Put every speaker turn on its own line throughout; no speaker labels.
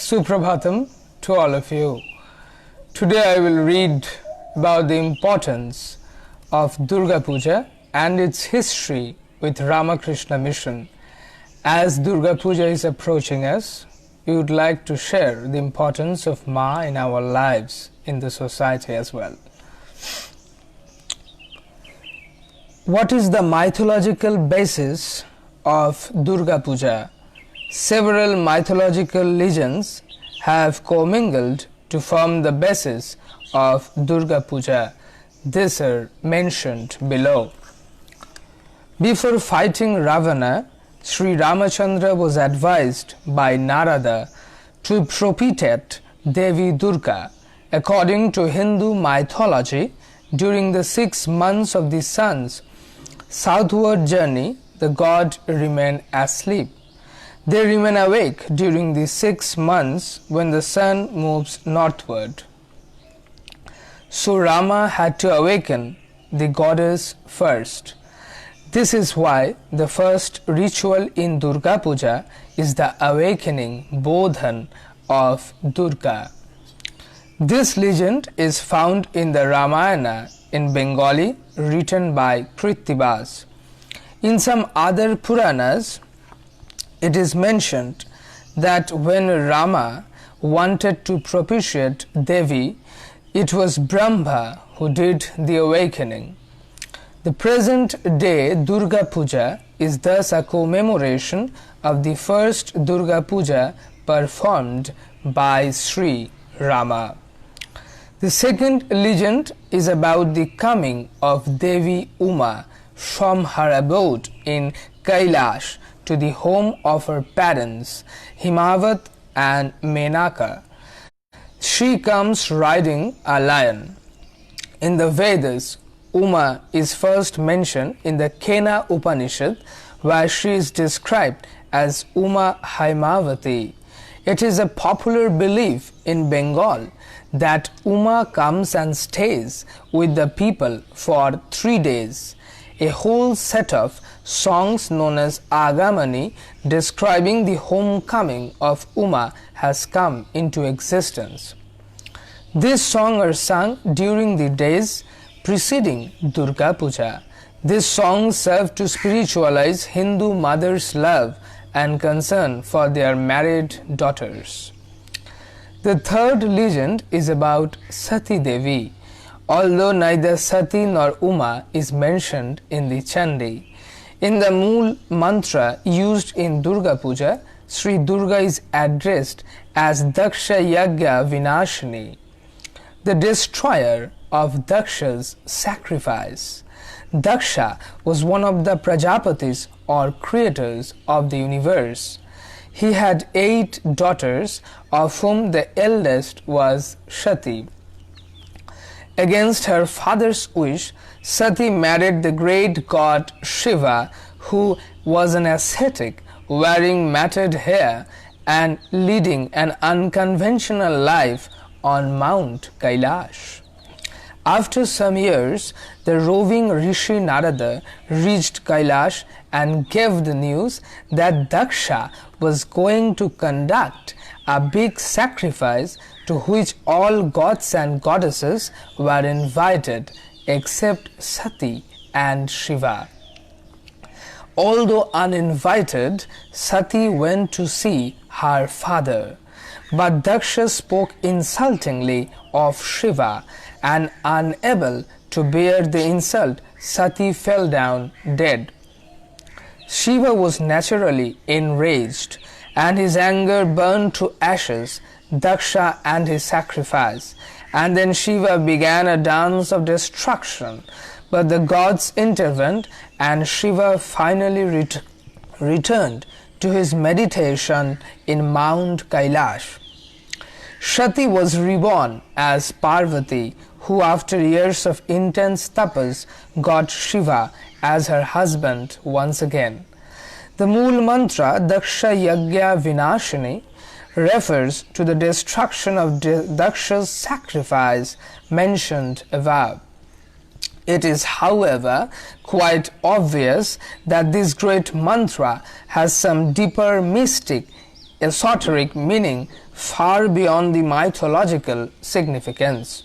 Suprabhatam to all of you. Today I will read about the importance of Durga Puja and its history with Ramakrishna Mission. As Durga Puja is approaching us, we would like to share the importance of Ma in our lives, in the society as well. What is the mythological basis of Durga Puja? Several mythological legends have commingled to form the basis of Durga Puja. These are mentioned below. Before fighting Ravana, Sri Ramachandra was advised by Narada to propitiate Devi Durga. According to Hindu mythology, during the 6 months of the sun's southward journey, the god remained asleep. They remain awake during the 6 months when the sun moves northward. So Rama had to awaken the goddess first. This is why the first ritual in Durga Puja is the awakening Bodhan of Durga. This legend is found in the Ramayana in Bengali, written by Krittivas. In some other Puranas, it is mentioned that when Rama wanted to propitiate Devi, it was Brahma who did the awakening. The present day Durga Puja is thus a commemoration of the first Durga Puja performed by Sri Rama. The second legend is about the coming of Devi Uma from her abode in Kailash to the home of her parents Himavat and Menaka. She comes riding a lion. In the Vedas, Uma is first mentioned in the Kena Upanishad, where she is described as Uma Haimavati. It is a popular belief in Bengal that Uma comes and stays with the people for 3 days. A whole set of songs known as Agamani describing the homecoming of Uma has come into existence. These songs are sung during the days preceding Durga Puja. These songs serve to spiritualize Hindu mothers' love and concern for their married daughters. The third legend is about Sati Devi. Although neither Sati nor Uma is mentioned in the Chandi, in the Mool mantra used in Durga Puja, Sri Durga is addressed as Daksha Yagya Vinashini, the destroyer of Daksha's sacrifice. Daksha was one of the Prajapatis or creators of the universe. He had 8 daughters, of whom the eldest was Sati. Against her father's wish, Sati married the great god Shiva, who was an ascetic, wearing matted hair and leading an unconventional life on Mount Kailash. After some years, the roving Rishi Narada reached Kailash and gave the news that Daksha was going to conduct a big sacrifice to which all gods and goddesses were invited except Sati and Shiva. Although uninvited, Sati went to see her father. But Daksha spoke insultingly of Shiva, and unable to bear the insult, Sati fell down dead. Shiva was naturally enraged, and his anger burned to ashes Daksha and his sacrifice. And then Shiva began a dance of destruction. But the gods intervened, and Shiva finally returned to his meditation in Mount Kailash. Sati was reborn as Parvati, who after years of intense tapas got Shiva as her husband once again. The Mool mantra Daksha Yagya Vinashini refers to the destruction of Daksha's sacrifice mentioned above. It is, however, quite obvious that this great mantra has some deeper mystic esoteric meaning far beyond the mythological significance.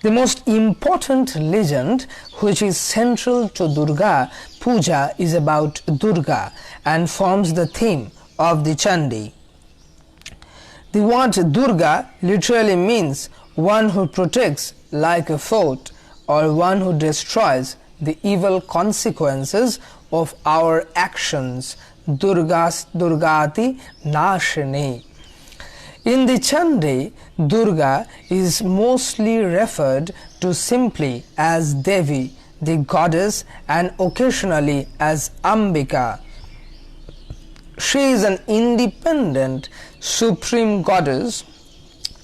The most important legend which is central to Durga Puja is about Durga and forms the theme of the Chandi. The word Durga literally means one who protects like a fort or one who destroys the evil consequences of our actions. Durgati Nashini. In the Chandi, Durga is mostly referred to simply as Devi, the goddess, and occasionally as Ambika. She is an independent, supreme goddess,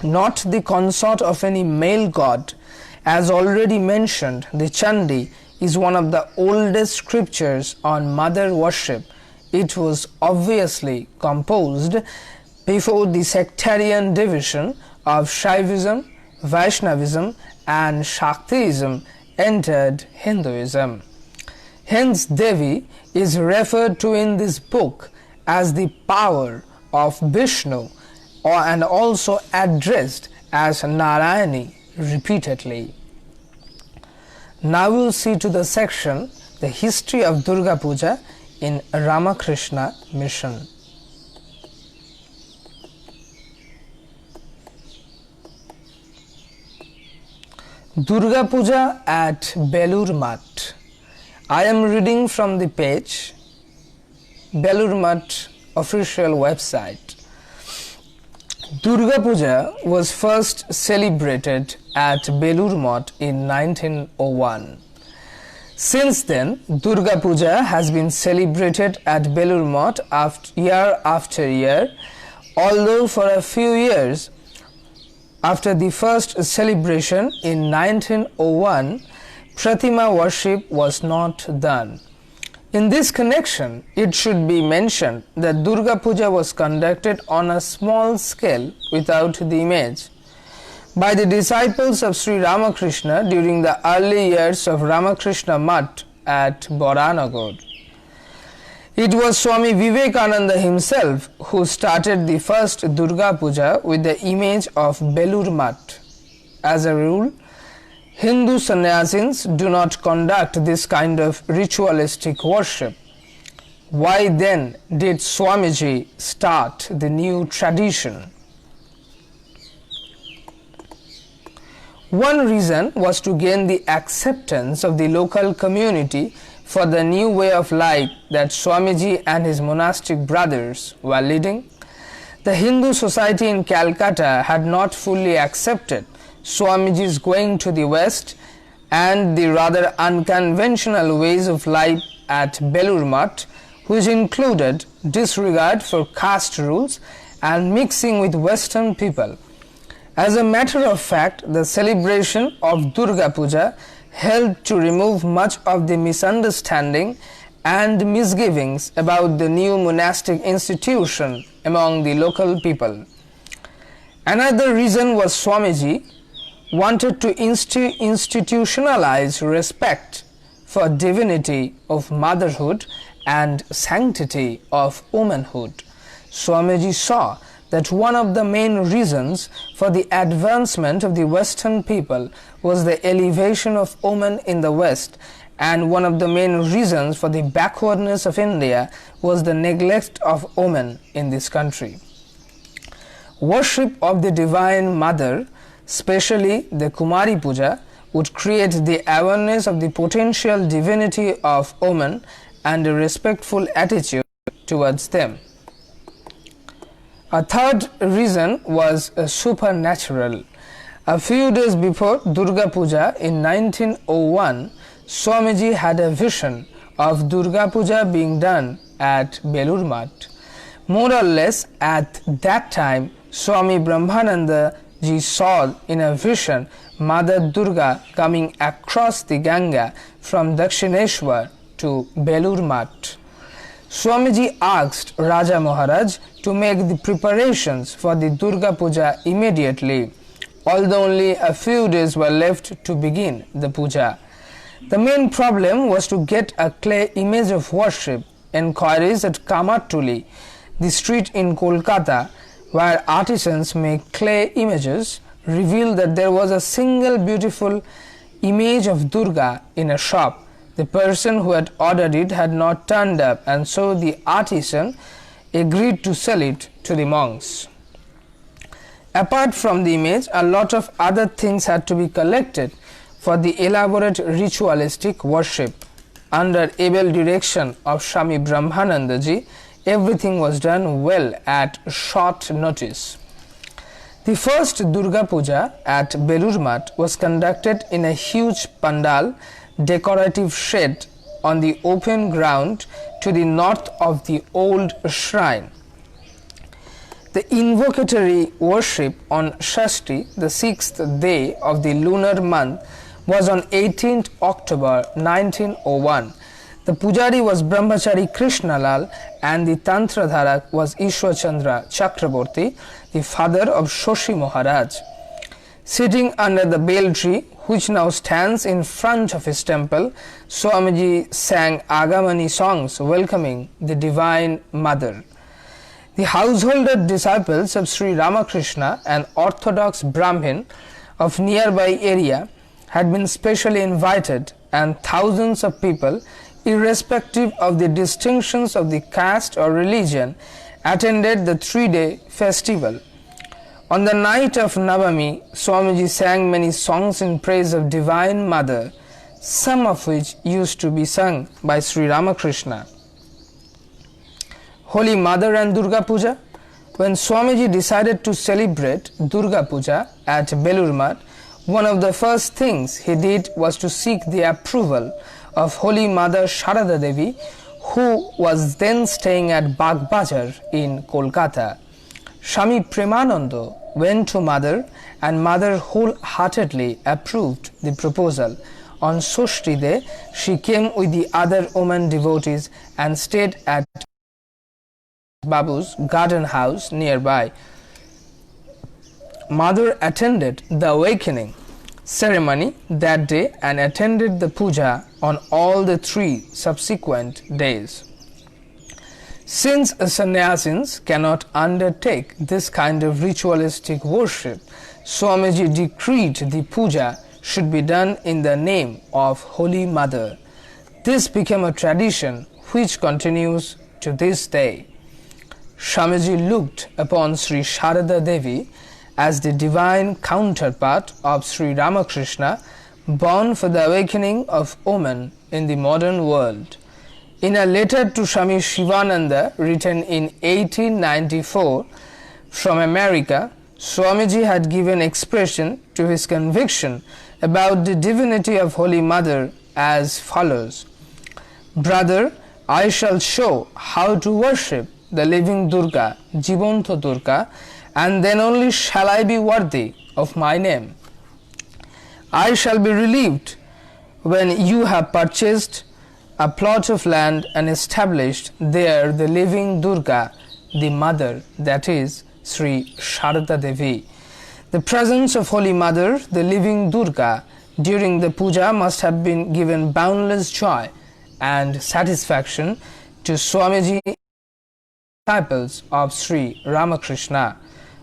not the consort of any male god. As already mentioned, the Chandi is one of the oldest scriptures on mother worship. It was obviously composed before the sectarian division of Shaivism, Vaishnavism and Shaktism entered Hinduism. Hence Devi is referred to in this book as the power of Vishnu and also addressed as Narayani repeatedly. Now we will see to the section The History of Durga Puja in Ramakrishna Mission. Durga Puja at Belur Math. I am reading from the page Belur Math official website. Durga Puja was first celebrated at Belur Math in 1901. Since then, Durga Puja has been celebrated at Belur Math year after year, although for a few years after the first celebration in 1901, Pratima worship was not done. In this connection, it should be mentioned that Durga Puja was conducted on a small scale without the image by the disciples of Sri Ramakrishna during the early years of Ramakrishna Mission at Baranagar. It was Swami Vivekananda himself who started the first Durga Puja with the image of Belur Math. As a rule, Hindu sannyasins do not conduct this kind of ritualistic worship. Why then did Swamiji start the new tradition? One reason was to gain the acceptance of the local community for the new way of life that Swamiji and his monastic brothers were leading. The Hindu society in Calcutta had not fully accepted Swamiji's going to the West and the rather unconventional ways of life at Belur Math, which included disregard for caste rules and mixing with Western people. As a matter of fact, the celebration of Durga Puja helped to remove much of the misunderstanding and misgivings about the new monastic institution among the local people. Another reason was Swamiji wanted to institutionalize respect for divinity of motherhood and sanctity of womanhood. Swamiji saw that one of the main reasons for the advancement of the Western people was the elevation of women in the West, and one of the main reasons for the backwardness of India was the neglect of women in this country. Worship of the Divine Mother, especially the Kumari Puja, would create the awareness of the potential divinity of women and a respectful attitude towards them. A third reason was supernatural. A few days before Durga Puja in 1901, Swamiji had a vision of Durga Puja being done at Belur Math. More or less at that time, Swami Brahmananda ji saw in a vision Mother Durga coming across the Ganga from Dakshineshwar to Belur Math. Swamiji asked Raja Maharaj to make the preparations for the Durga Puja immediately, although only a few days were left to begin the puja. The main problem was to get a clay image of worship. Enquiries at Kamatuli The street in Kolkata where artisans make clay images revealed that there was a single beautiful image of Durga in a shop. The person who had ordered it had not turned up, and so the artisan agreed to sell it to the monks. Apart from the image, a lot of other things had to be collected for the elaborate ritualistic worship. Under able direction of Swami Brahmanandaji, everything was done well at short notice. The first Durga Puja at Belur Math was conducted in a huge pandal decorative shed on the open ground to the north of the old shrine. The invocatory worship on Shashti, the sixth day of the lunar month, was on 18th October 1901. The pujari was Brahmachari Krishnalal and the Tantradharak was Ishwar Chandra Chakraborty, the father of Shoshi Maharaj. Sitting under the bel tree, which now stands in front of his temple, Swamiji sang Agamani songs welcoming the Divine Mother. The householder disciples of Sri Ramakrishna, an orthodox Brahmin of nearby area, had been specially invited, and thousands of people, irrespective of the distinctions of the caste or religion, attended the 3-day festival. On the night of Navami, Swamiji sang many songs in praise of Divine Mother, some of which used to be sung by Sri Ramakrishna. Holy Mother and Durga Puja. When Swamiji decided to celebrate Durga Puja at Belur Math, one of the first things he did was to seek the approval of Holy Mother Sharada Devi, who was then staying at Bagh Bazar in Kolkata. Swami Premananda went to Mother, and Mother wholeheartedly approved the proposal. On Soshti Day, she came with the other women devotees and stayed at Babu's garden house nearby. Mother attended the awakening ceremony that day and attended the puja on all the 3 subsequent days. Since sannyasins cannot undertake this kind of ritualistic worship, Swamiji decreed the puja should be done in the name of Holy Mother. This became a tradition which continues to this day. Swamiji looked upon Sri Sharada Devi as the divine counterpart of Sri Ramakrishna, born for the awakening of women in the modern world. In a letter to Swami Shivananda written in 1894 from America, Swamiji had given expression to his conviction about the divinity of Holy Mother as follows: Brother, I shall show how to worship the living Durga, Jivanta Durga, and then only shall I be worthy of my name. I shall be relieved when you have purchased a plot of land and established there the living Durga, the Mother, that is Sri Sharada Devi. The presence of Holy Mother, the living Durga, during the puja must have been given boundless joy and satisfaction to Swamiji, disciples of Sri Ramakrishna.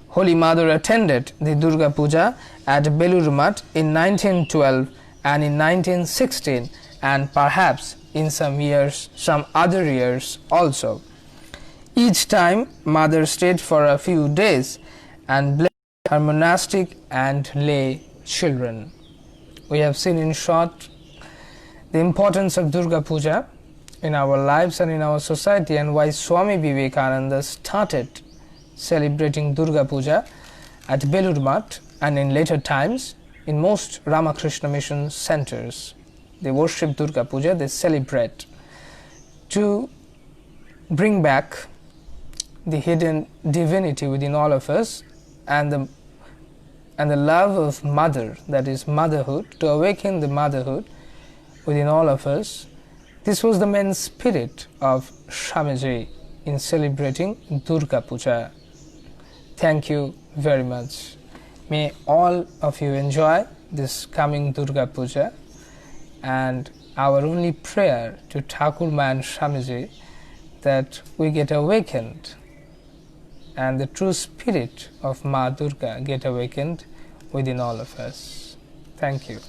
Holy Mother attended the Durga Puja at Belur Math in 1912 and in 1916, and perhaps in some other years also. Each time Mother stayed for a few days and blessed her monastic and lay children. We have seen in short the importance of Durga Puja in our lives and in our society, and why Swami Vivekananda started celebrating Durga Puja at Belur Math, and in later times in most Ramakrishna Mission centers. They worship Durga Puja, they celebrate to bring back the hidden divinity within all of us and the love of mother, that is motherhood, to awaken the motherhood within all of us. This was the main spirit of Swamiji in celebrating Durga Puja. Thank you very much. May all of you enjoy this coming Durga Puja, and our only prayer to Thakur and Swamiji that we get awakened and the true spirit of Ma Durga get awakened within all of us. Thank you.